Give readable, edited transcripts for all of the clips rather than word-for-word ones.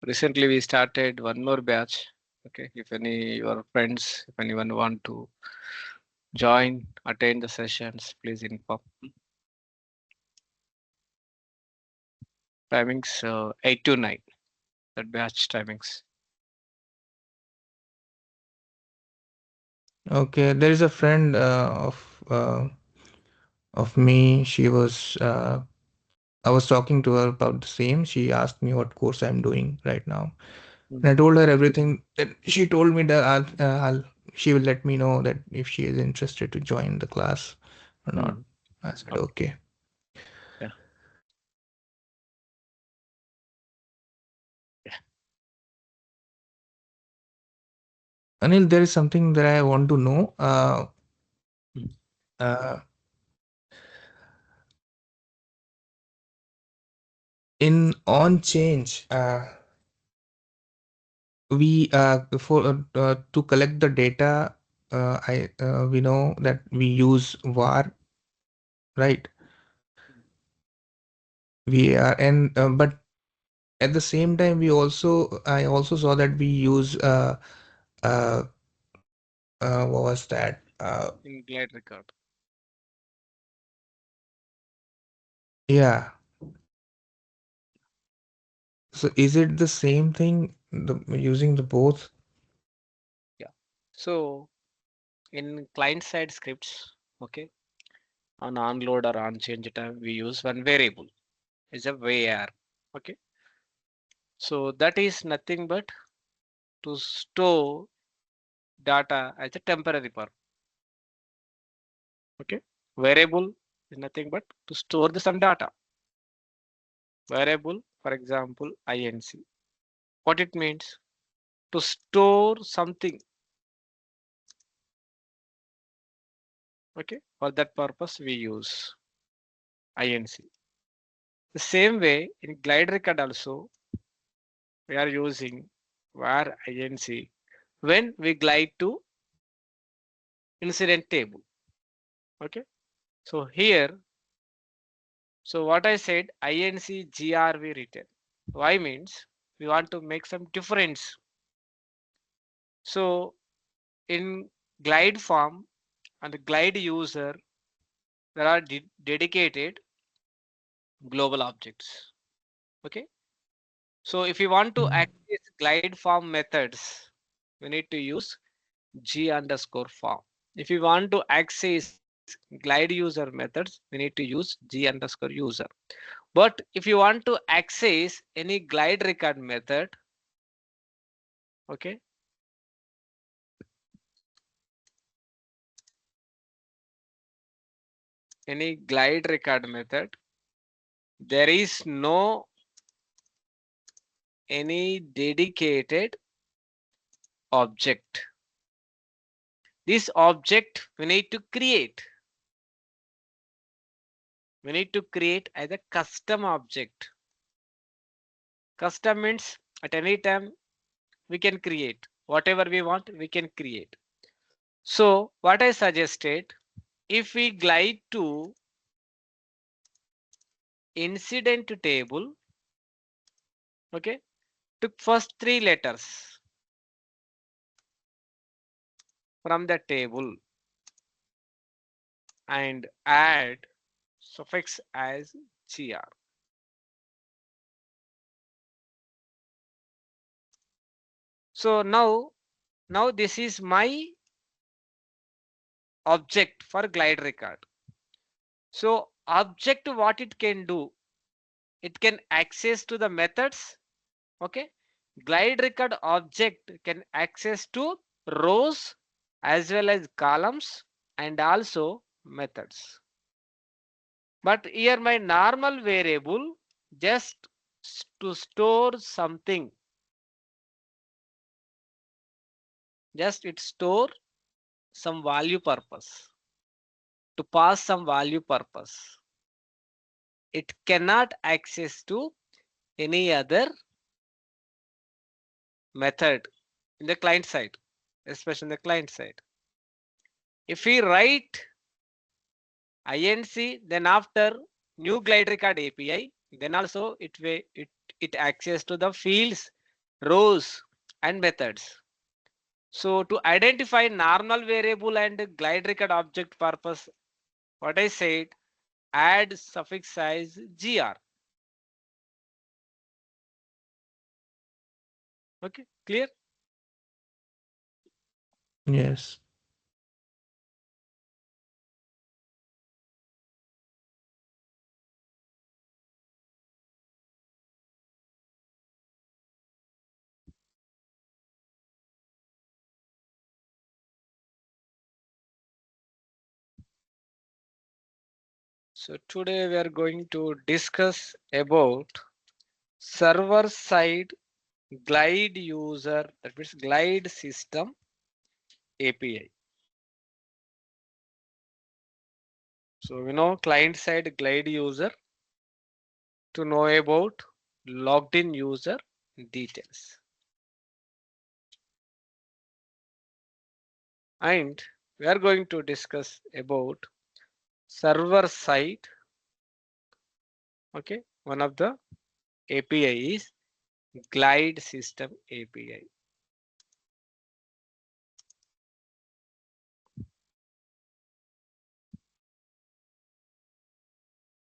Recently, we started one more batch. Okay, if any your friends, if anyone want to join, attend the sessions, please inform. Timings 8 to 9. That batch timings. Okay, there is a friend of me. I was talking to her about the same. She asked me what course I'm doing right now, and I Mhm. told her everything. That she told me that she will let me know that if she is interested to join the class or not. Mhm. I said Okay. okay. Yeah. Yeah. Anil, there is something that I want to know. Mhm. Uh, in on change, we for to collect the data. I We know that we use var, right? We are and but at the same time I also saw that we use uh, what was that? In Glide record. Yeah. So is it the same thing? Using the both? Yeah. So in client side scripts, okay, on onload or on change time, we use one variable. Is a var. Okay. So that is nothing but to store data as a temporary purpose. Okay. Variable is nothing but to store the some data. Variable, for example, inc. What it means? To store something. Okay. For that purpose, we use inc. The same way in glide record also, we are using var inc when we glide to incident table. Okay. So here, so what I said, inc grv written. Why means we want to make some difference. So in glide form and the glide user, there are dedicated global objects. Okay. So if you want to Mm. access glide form methods, we need to use g underscore form. If you want to access glide user methods, we need to use g underscore user. But if you want to access any glide record method, okay, any glide record method, there is no any dedicated object. This object we need to create. We need to create as a custom object. Custom means at any time we can create whatever we want, we can create. So what I suggested, if we glide to incident table, okay, took first three letters from the table and add suffix as gr. So now this is my object for glide record. So object what it can do, it can access to the methods. Okay, glide record object can access to rows as well as columns and also methods. But here my normal variable just to store something, just it store some value purpose, to pass some value purpose. It cannot access to any other method in the client side, especially in the client side. If we write inc, then after new glide record API, then also it access to the fields rows and methods. So to identify normal variable and glide record object purpose, what I said, add suffix size gr. Okay, clear? Yes. So today we are going to discuss about server side glide user, that means glide system API. So we know client side glide user to know about logged in user details. And we are going to discuss about server side. Okay, one of the API is glide system API.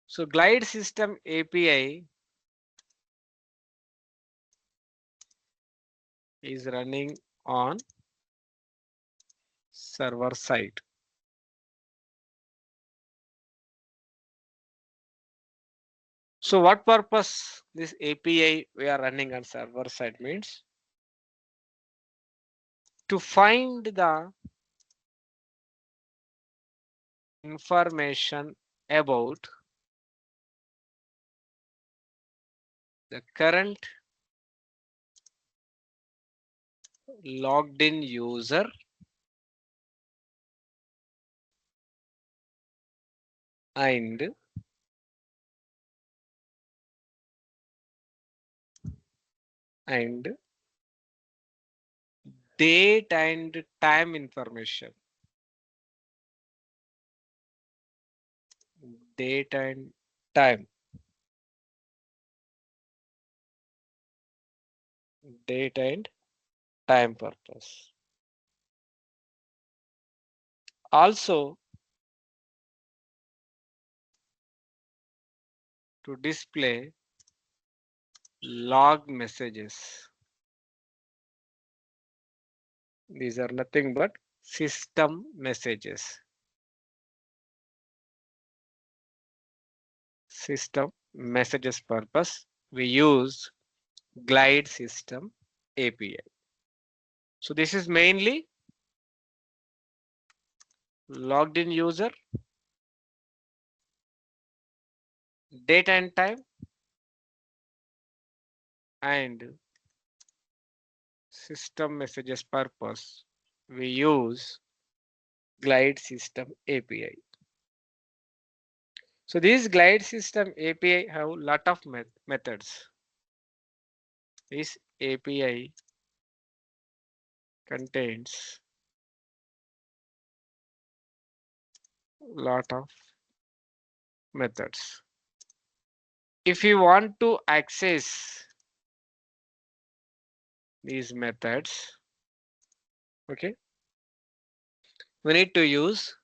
So glide system API is running on server side. So what purpose this API we are running on server side means to find the information about the current logged in user and and date and time information. Date and time. Date and time purpose. Also to display log messages. These are nothing but system messages. System messages purpose. We use glide system API. So this is mainly logged in user, date and time, and system messages purpose. We use glide system API. So this glide system API have lot of methods. This API contains lot of methods. If you want to access these methods, okay, we need to use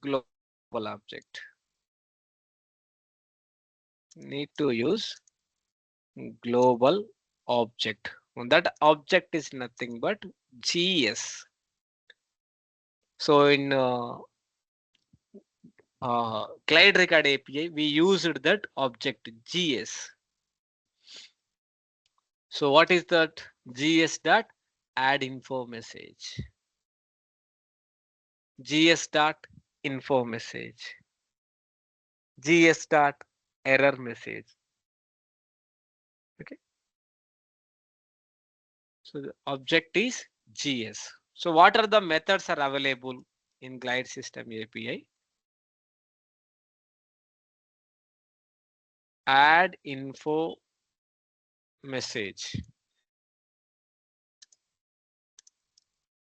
global object. Need to use global object. And that object is nothing but GS. So in Glide Record API, we used that object GS. So what is that GS dot add info message? GS dot info message. GS dot error message. Okay. So the object is GS. So what are the methods are available in Glide System API? Add info message.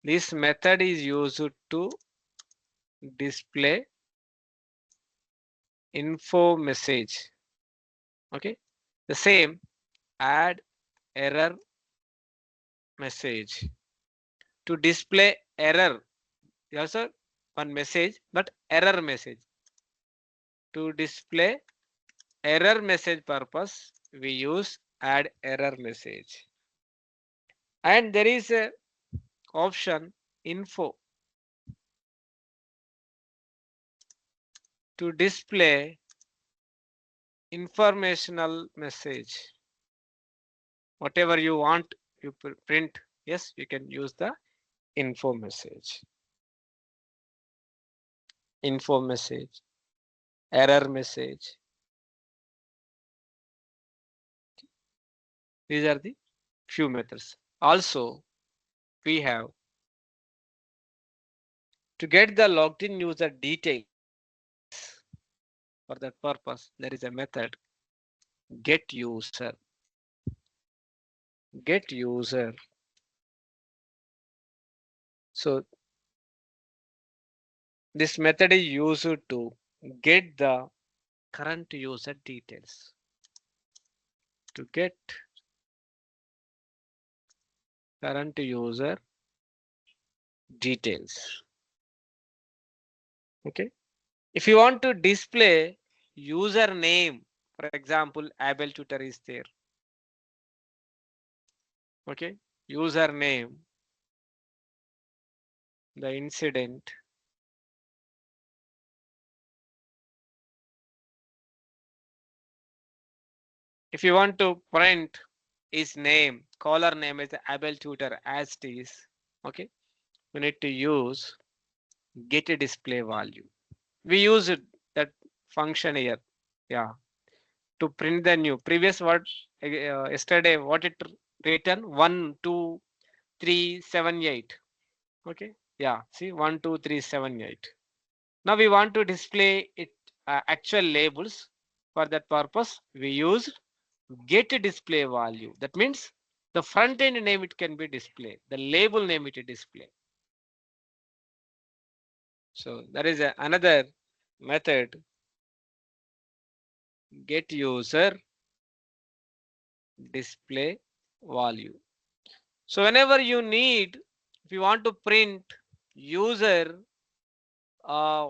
This method is used to display info message. Okay. The same add error message to display error. Also one message, but error message. To display error message purpose, we use add error message. And there is a option info to display informational message. Whatever you want, you print. Yes, you can use the info message. Info message, error message. These are the few methods. Also, we have to get the logged in user details. For that purpose, there is a method get user. Get user. So this method is used to get the current user details. To get current user details. Okay. If you want to display username, for example, Abel Tutor is there. Okay. Username, the incident. If you want to print his name, caller name is Abel Tutor as it is. Okay. We need to use get a display value. We use that function here. Yeah. To print the new previous word yesterday what it written 12378. Okay, yeah, see 12378. Now we want to display it actual labels. For that purpose we use get display value. That means the front end name it can be displayed, the label name it is display. So there is another method get user display value. So whenever you need, if you want to print user uh,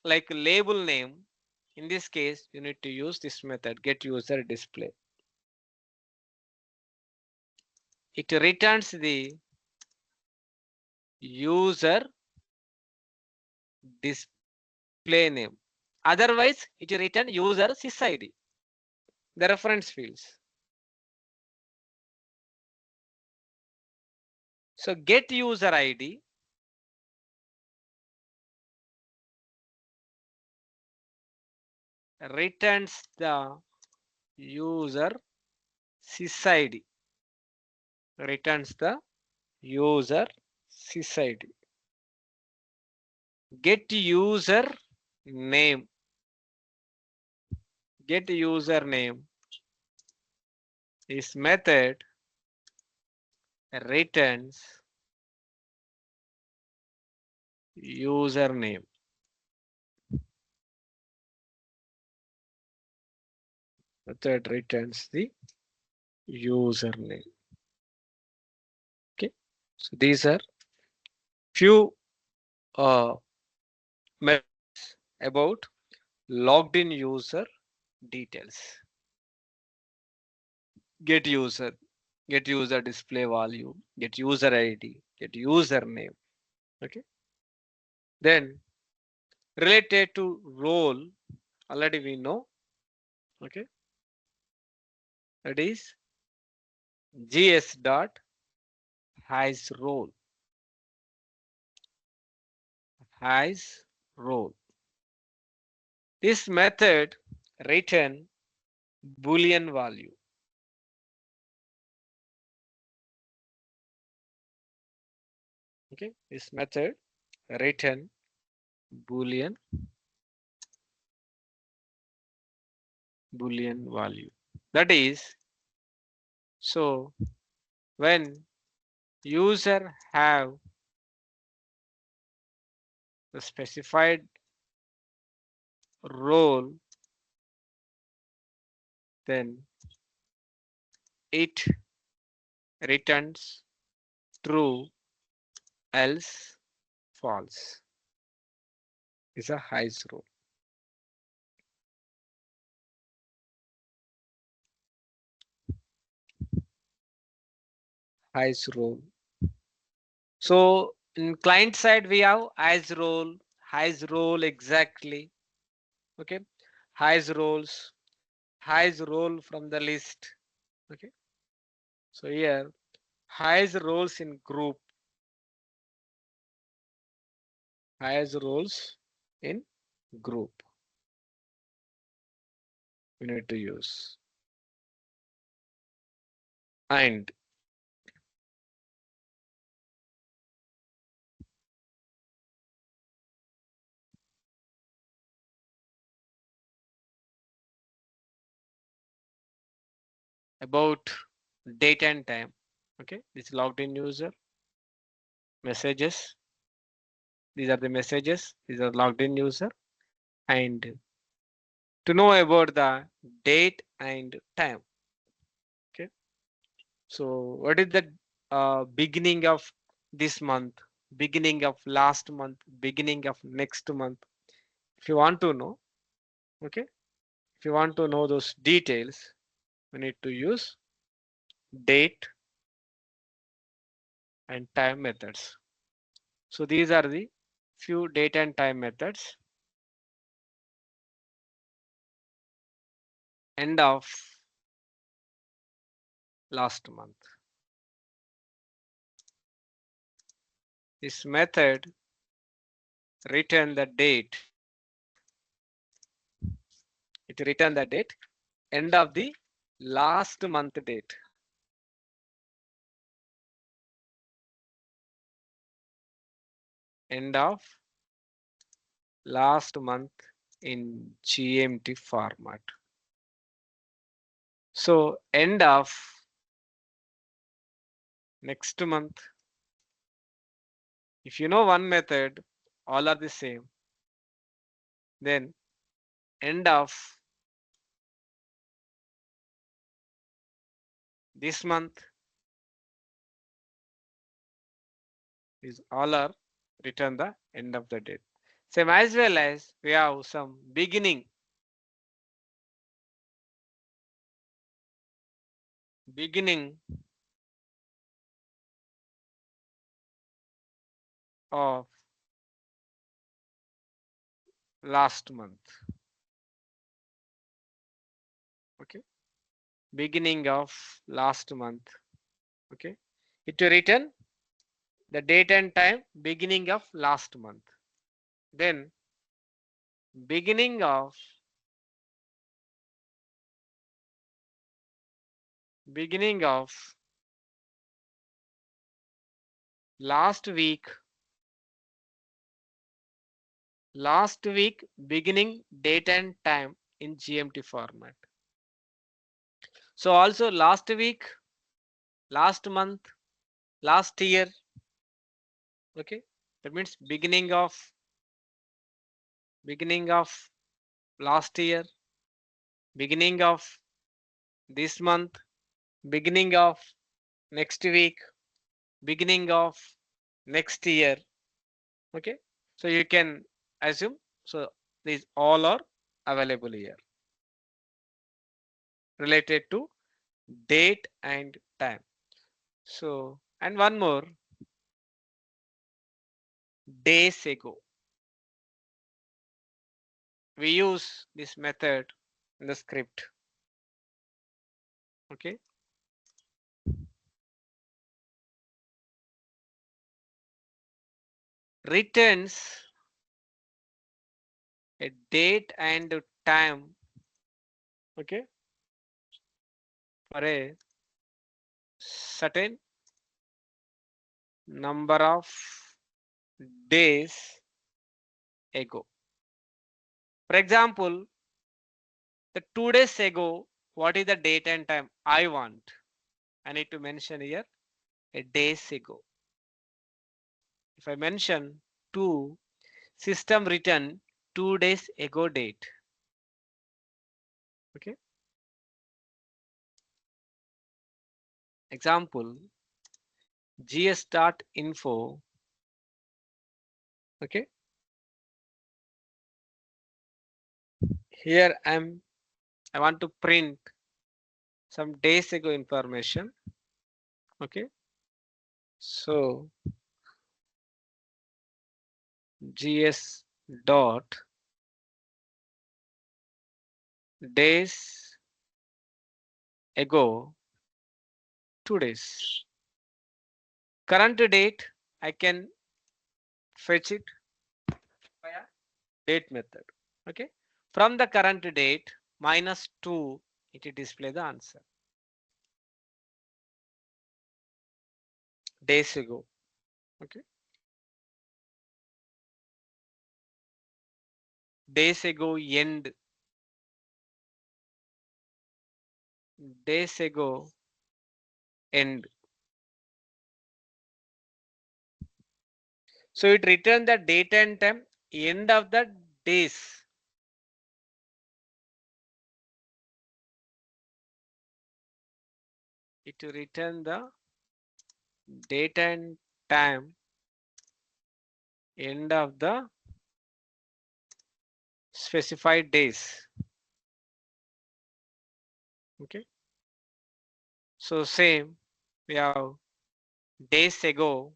like label name, in this case you need to use this method get user display. It returns the user display name. Otherwise it return user sysID, the reference fields. So get user ID returns the user sysID, returns the user sysID. Get user name, get username is method returns username. Method returns the username. Okay, so these are few uh, methods about logged in user details. Get user, get user display value, get user ID, get username. Okay, then related to role, already we know. Okay, that is gs dot has role, has role. This method return boolean value. Okay, this method return boolean value. That is, so when user have the specified role, then it returns true, else false. Is a highs rule. Highs rule. So in client side we have highs role exactly. Okay, highs role from the list. Okay, so here highs roles in group, highs roles in group we need to use. And about date and time. Okay, this logged in user messages. These are the messages. These are logged in user. And to know about the date and time. Okay, so what is the beginning of this month, beginning of last month, beginning of next month? If you want to know, okay, if you want to know those details, we need to use date and time methods. So these are the few date and time methods. End of last month. This method return the date. It return the date. End of the last month date. End of last month in GMT format. So end of next month. If you know one method, all are the same. Then end of this month is all are return the end of the date. Same as well as we have some beginning of last month. Okay, beginning of last month. Okay, it will return the date and time beginning of last month. Then beginning of beginning of last week beginning date and time in GMT format. So also last week, last month, last year. Okay, that means beginning of last year, beginning of this month, beginning of next week, beginning of next year. Okay, so you can assume, so these all are available here related to date and time. So and one more, days ago. We use this method in the script. Okay, returns a date and time. Okay, for a certain number of days ago. For example, the 2 days ago, what is the date and time I want? I need to mention here a days ago. If I mention 2, system return 2 days ago date. Okay, Example, gs.info. Okay, here I want to print some days ago information. Okay, so gs dot days ago 2 days. Current date I can fetch it via date method. Okay, from the current date minus 2 it will display the answer days ago. Okay, days ago end, days ago end. So it return the date and time end of the days. It will return the date and time end of the specified days. Okay, so same we have days ago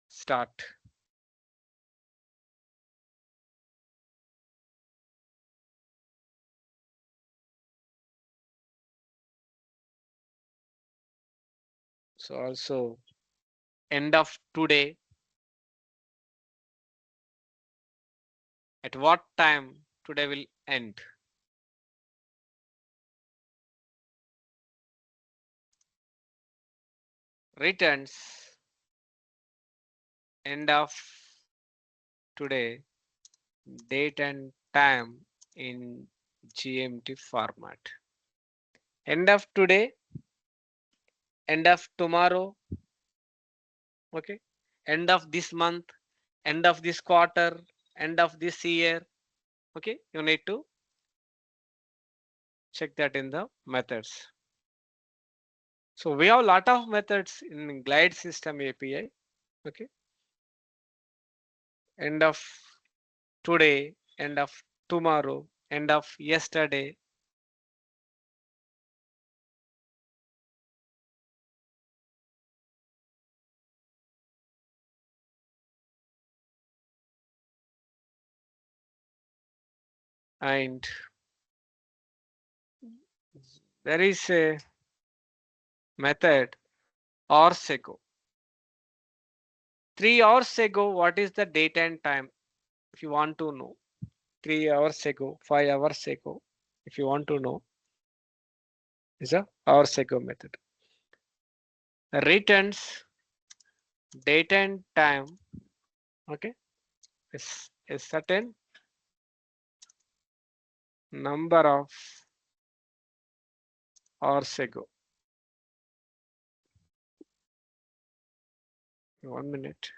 start. So also end of today, at what time today will end. Returns end of today, date and time in GMT format. End of today, end of tomorrow, okay, end of this month, end of this quarter, end of this year. Okay, you need to check that in the methods. So we have a lot of methods in glide system API. Okay, end of today, end of tomorrow, end of yesterday. And there is a method hours ago. 3 hours ago, what is the date and time? If you want to know, 3 hours ago, 5 hours ago, if you want to know, is a hours ago method. Returns date and time. Okay, is a certain number of hours ago. 1 minute.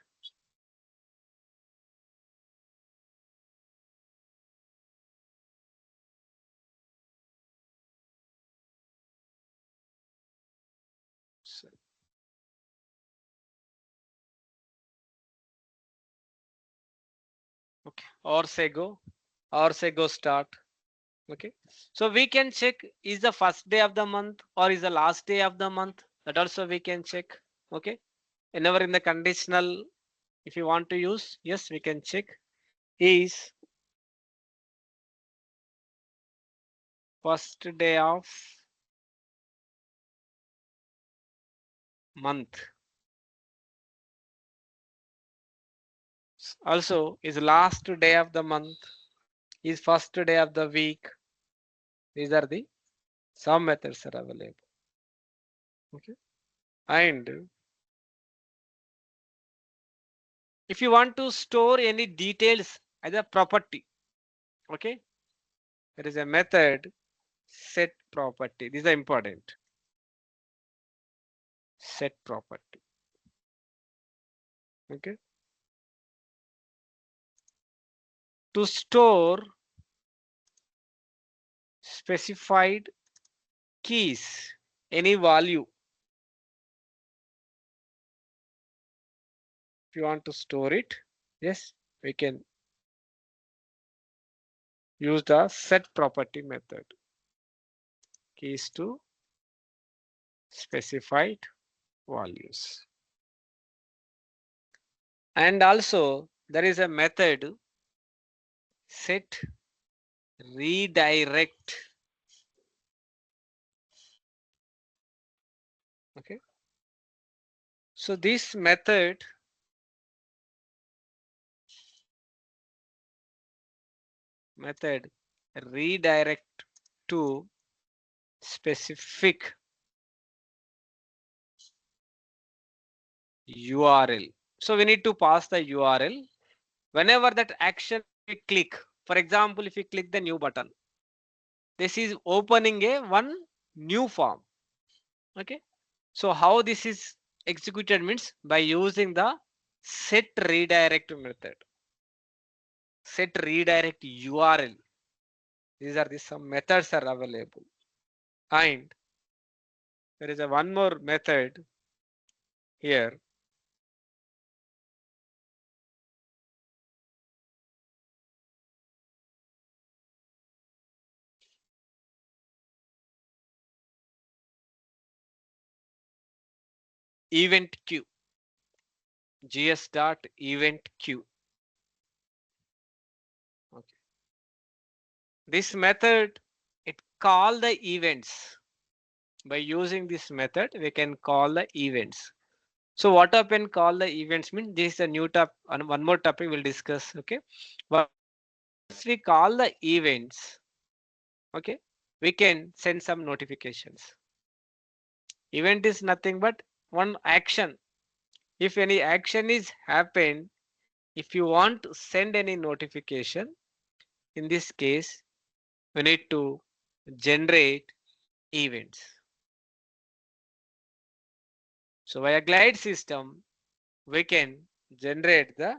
So, okay, hours ago start. Okay, so we can check is the first day of the month or is the last day of the month, that also we can check. Okay, whenever in the conditional, if you want to use, yes, we can check is first day of month, also is last day of the month, is first day of the week. These are the some methods are available. Okay, and if you want to store any details as a property, okay, there is a method set property. These are important. Set property. Okay, to store specified keys any value. If you want to store it, yes, we can use the set property method. Keys to specified values. And also there is a method set redirect. Okay. So this method redirect to specific URL. So we need to pass the URL whenever that action we click. For example, if you click the new button, this is opening a one new form. Okay. So how this is executed means by using the set redirect method. Set redirect URL. These are the some methods are available. And there is a one more method here. Event queue. GS dot event queue. Okay. This method it call the events. By using this method, we can call the events. So what up and call the events means this is a new top and one more topic we'll discuss. Okay. Once we call the events, okay, we can send some notifications. Event is nothing but one action. If any action is happened, if you want to send any notification, in this case, we need to generate events. So via glide system, we can generate the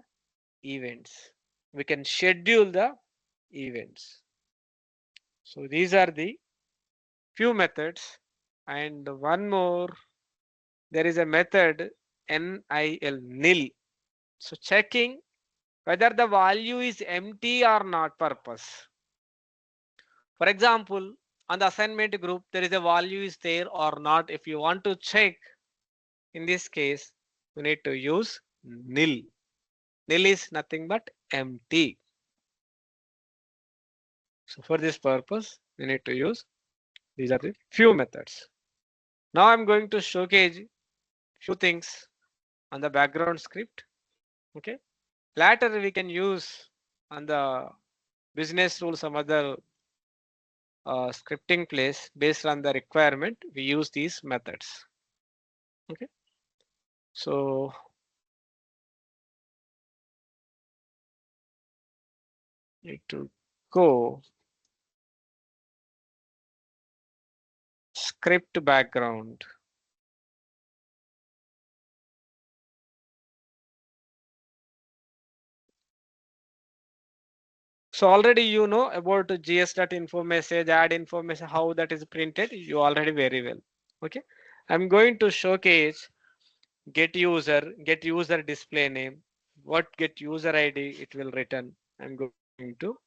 events. We can schedule the events. So these are the few methods. And one more, there is a method nil. So checking whether the value is empty or not purpose. For example, on the assignment group, there is a value is there or not. If you want to check, in this case, you need to use nil. Nil is nothing but empty. So for this purpose, we need to use these are the few methods. Now I'm going to showcase few things on the background script. Okay. Later we can use on the business rule some other scripting place based on the requirement. We use these methods. Okay. So need to go script background. So already you know about gs.info message, add info message, how that is printed. You already very well. Okay. I'm going to showcase get user display name. What get user ID it will return. I'm going to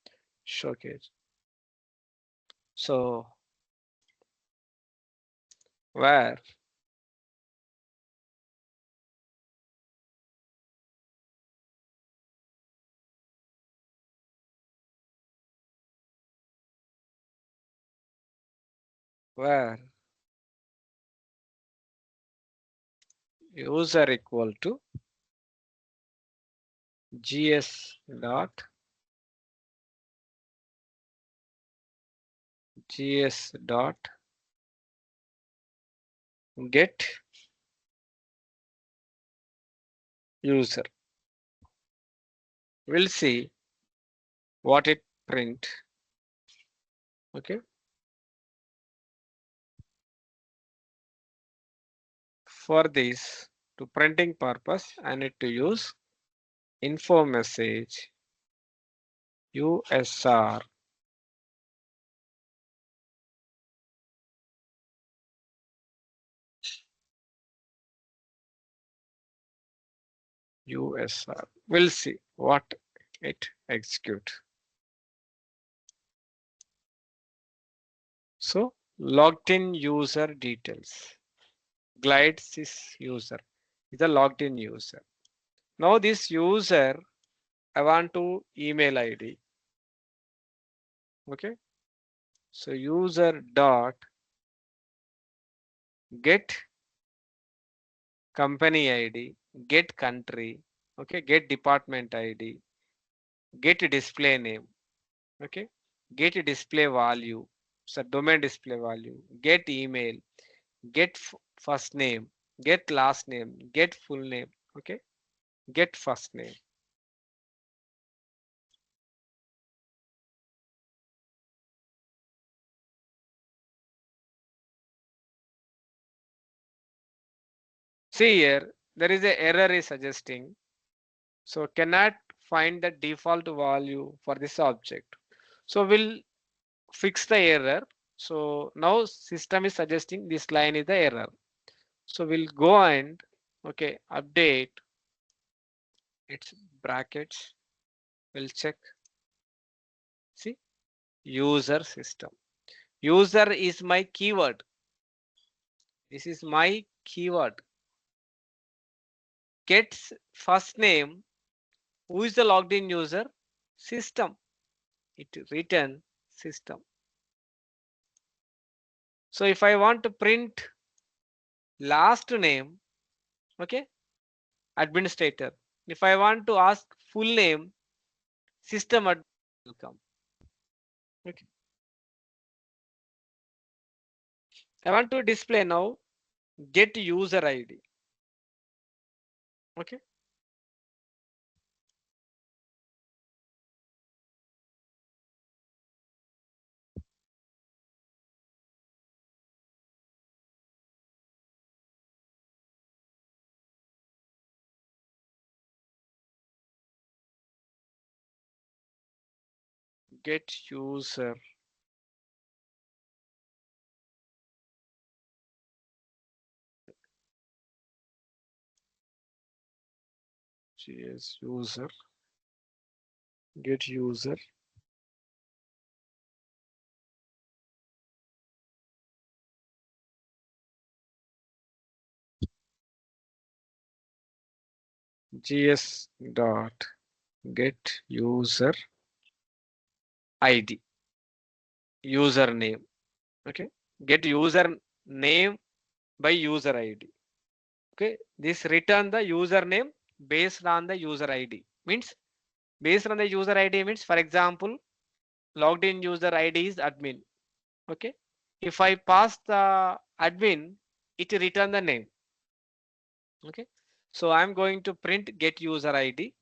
showcase. So where where user equal to gs dot gs dot get user. We'll see what it print. Okay. For this to printing purpose, I need to use info message usr USR. We'll see what it execute. So logged in user details. Glide sys user is a logged in user. Now this user, I want to email ID. Okay. So user dot get company ID, get country, okay, get department ID, get display name, okay, get display value, so domain display value, get email, get first name, get last name, get full name, okay, get first name. See here, there is a error is suggesting, so cannot find the default value for this object. So we'll fix the error. So now system is suggesting this line is the error. So we'll go and okay, update its brackets. We'll check. See, user system. User is my keyword. This is my keyword. Gets first name. Who is the logged in user? System. It return system. So if I want to print last name, okay, administrator. If I want to ask full name, system admin will come. Okay. I want to display now get user ID. Okay. Get user. GS user. Get user. GS dot get user ID. Username. Okay. Get user name by user ID. Okay. This return the username based on the user ID. Means based on the user ID means for example logged in user ID is admin. Okay. If I pass the admin, it return the name. Okay. So I'm going to print get user ID,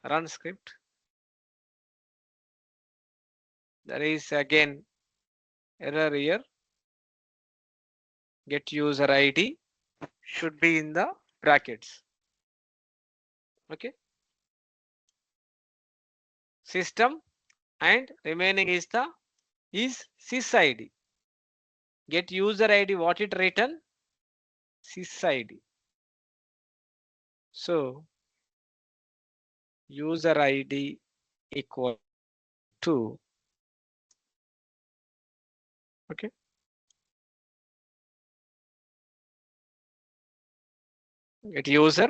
run script. There is again error here. Get user ID should be in the brackets. Okay. System and remaining is the is sys ID. Get user ID what it written? Sys ID. So user ID equal to okay. Get user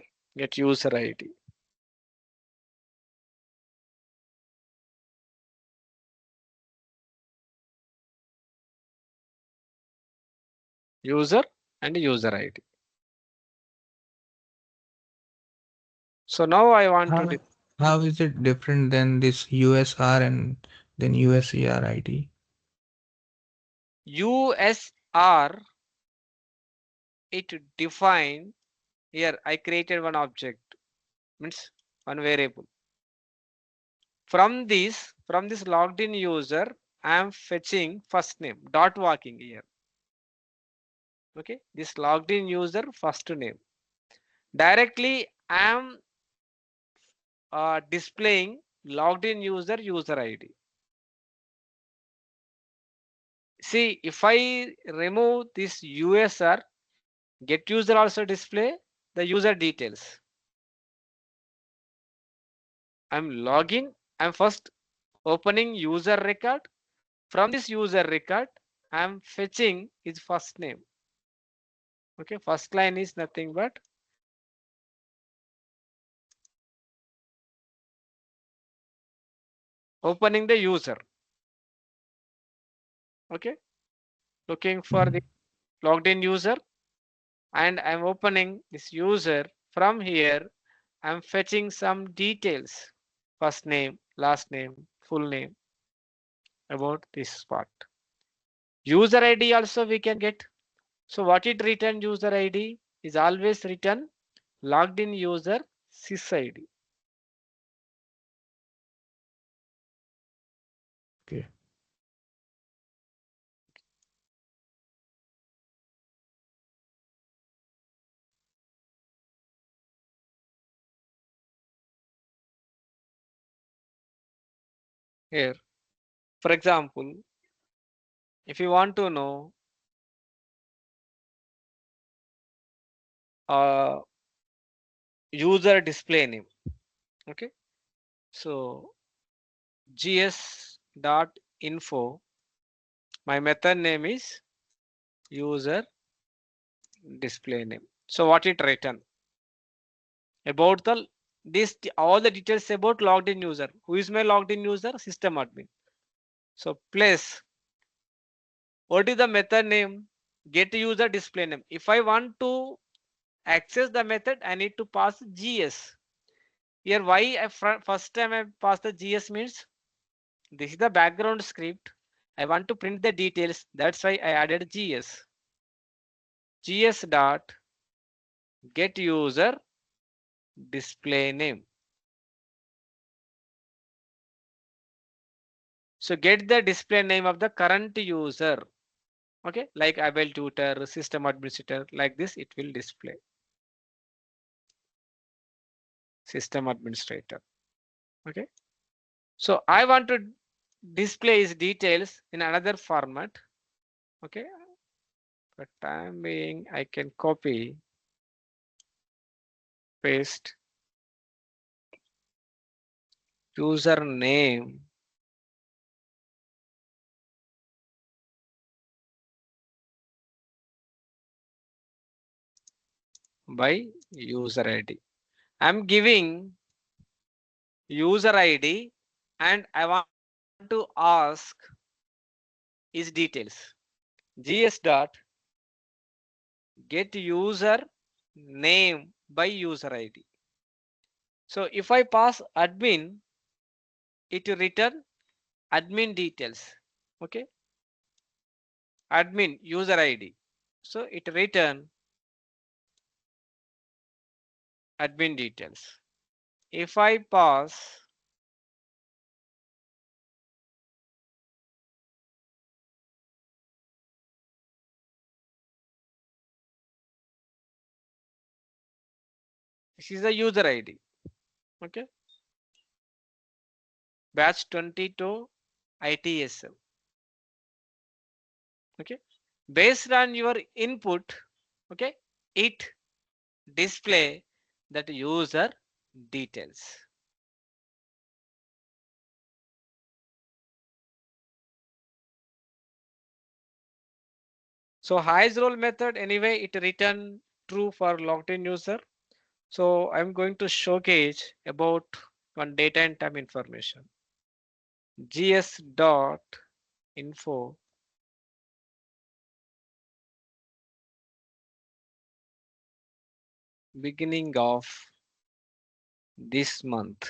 ID. User and user ID. So now I want to How is it different than this USR and then USER ID? USR it define here I created one object means one variable. From this logged in user I am fetching first name dot walking here. Okay, this logged in user first name. Directly I am displaying logged in user ID. See if I remove this USR get user also display the user details. I'm logging. I'm first opening user record. From this user record, I'm fetching his first name. Okay, first line is nothing but opening the user. Okay, looking for the Mm. logged in user, and I'm opening this user. From here, I'm fetching some details: first name, last name, full name about this part. User ID also we can get. So what it return user ID is always written logged in user sys ID. Okay. Here, for example, if you want to know uh, user display name, okay, so gs dot info, my method name is user display name. So what it return about the this all the details about logged in user. Who is my logged in user? System admin. So place, what is the method name? Get user display name. If I want to access the method, I need to pass gs. Here why first time I pass the gs means this is the background script. I want to print the details. That's why I added gs. gs dot get user display name. So get the display name of the current user. Okay, like able tutor, system administrator, like this, it will display system administrator. Okay, so I want to display his details in another format. Okay, for time being, I can copy, paste username by user ID. I'm giving user ID and I want to ask his details. gs dot get user name by user ID. So if I pass admin, it will return admin details. Okay, admin user ID. So it return admin details. If I pass, this is the user ID. Okay, batch 22 ITSM. Okay, based on your input, okay, it display that user details. So highest role method anyway it return true for logged in user. So I'm going to showcase about one data and time information. gs dot info beginning of this month.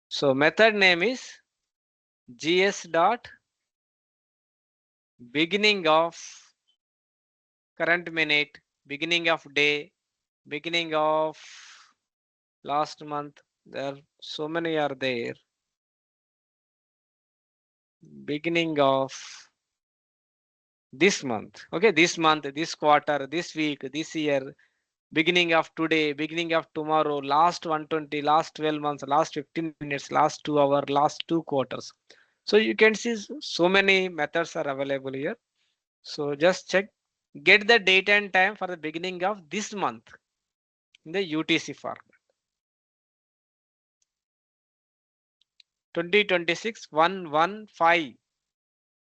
So method name is gs dot beginning of current minute, beginning of day, beginning of last month. There so many are there. Beginning of this month. Okay, this month, this quarter, this week, this year, beginning of today, beginning of tomorrow, last 120, last 12 months, last 15 minutes, last 2 hours, last 2 quarters. So you can see so many methods are available here. So just check, get the date and time for the beginning of this month in the UTC format. 2026 115.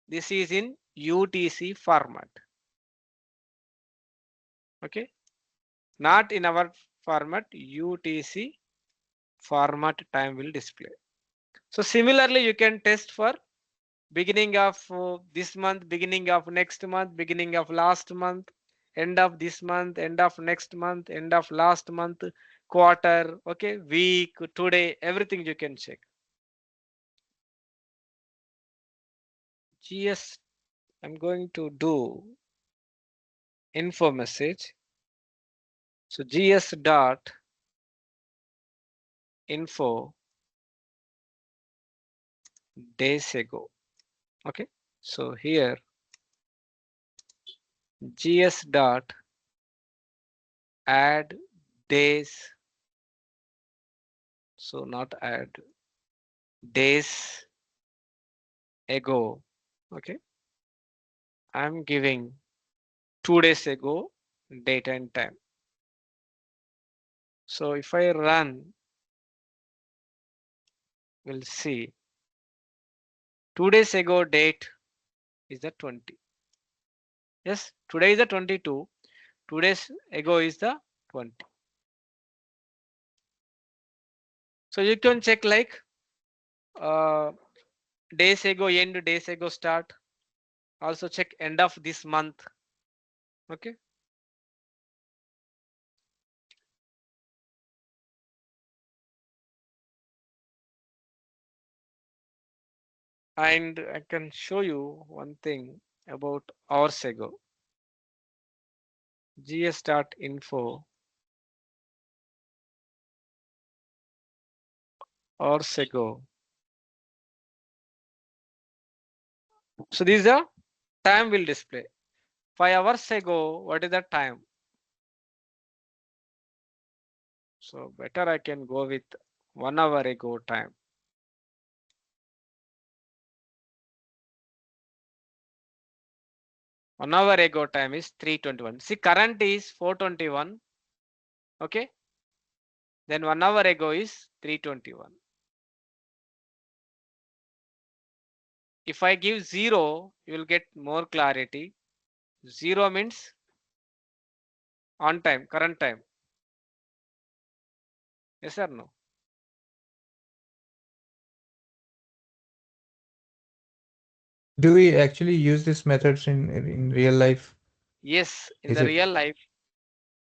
This is in UTC format. Okay, not in our format. UTC format time will display. So similarly, you can test for beginning of this month, beginning of next month, beginning of last month, end of this month, end of next month, end of last month, quarter, okay, week, today, everything you can check. GS, I'm going to do info message. So GS dot info days ago. Okay. So here GS dot add days. So not add days ago. Okay. I'm giving 2 days ago date and time. So if I run, we'll see 2 days ago date is the 20. Yes, today is the 22. 2 days ago is the 20. So you can check like uh, days ago end, days ago start. Also check end of this month. Okay. And I can show you one thing about hours ago. gs.info hours ago. So this is the time will display. 5 hours ago, what is the time? So better I can go with 1 hour ago time. 1 hour ago time is 321. See, current is 421. Okay. Then 1 hour ago is 321. If I give 0, you will get more clarity. 0 means on time, current time. Yes or no? Do we actually use these methods in real life? Yes, in Is the it real life,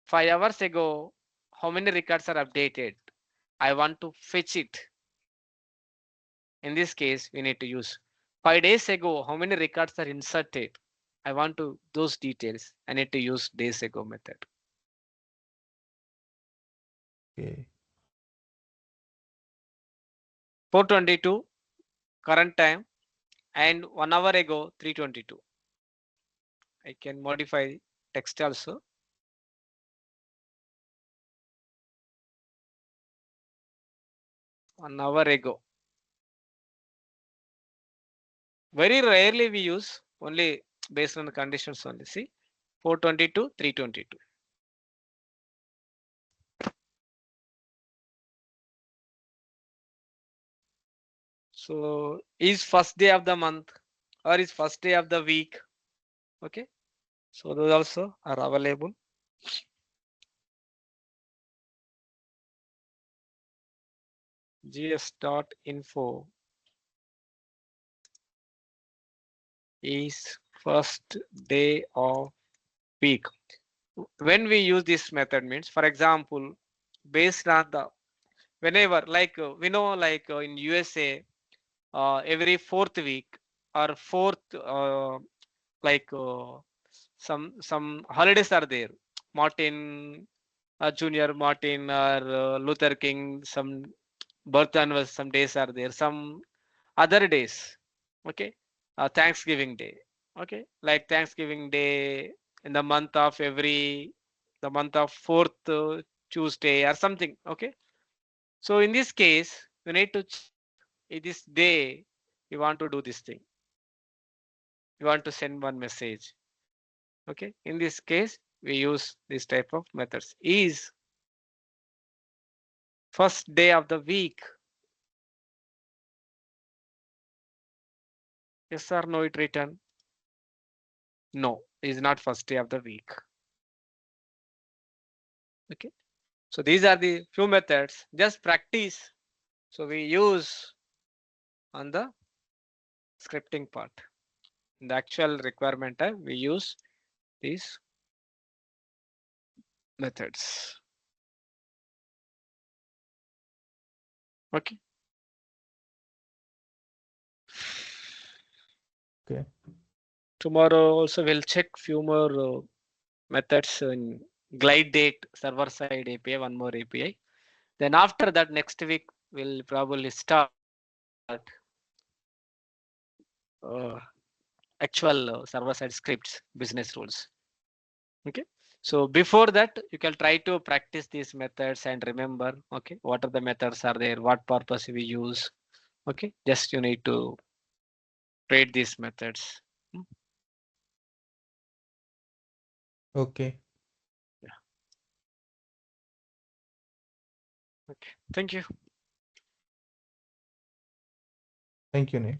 5 hours ago, how many records are updated? I want to fetch it. In this case, we need to use 5 days ago, how many records are inserted? I want to those details. I need to use days ago method. okay? 422 current time and 1 hour ago 322. I can modify text also. 1 hour ago. Very rarely we use only based on the conditions only. See 422, 322. So is first day of the month or is first day of the week. Okay. So those also are available. gs.info is first day of week. When we use this method means, for example, based on the whenever like we know like in USA every fourth week or fourth like some holidays are there. Martin Junior Martin or Luther King, some birth anniversary, some days are there. Some other days. Okay. Thanksgiving Day. Okay. Like Thanksgiving Day in the month of the month of fourth Tuesday or something. Okay. So in this case, we need to check this day you want to do this thing. You want to send one message. Okay. In this case, we use this type of methods. Is first day of the week Yes or no, it return. No, is not first day of the week. Okay. So these are the few methods. Just practice. So we use on the scripting part. In the actual requirement time, we use these methods. Okay. Okay. Tomorrow also we'll check few more methods in glide date server side API, one more API. Then after that, next week we'll probably start uh, actual server side scripts, business rules. Okay. So before that, you can try to practice these methods and remember, okay, what are the methods are there, what purpose we use. Okay. Just you need to read these methods. Hmm, Okay. yeah. Okay. Thank you. Thank you, Neil.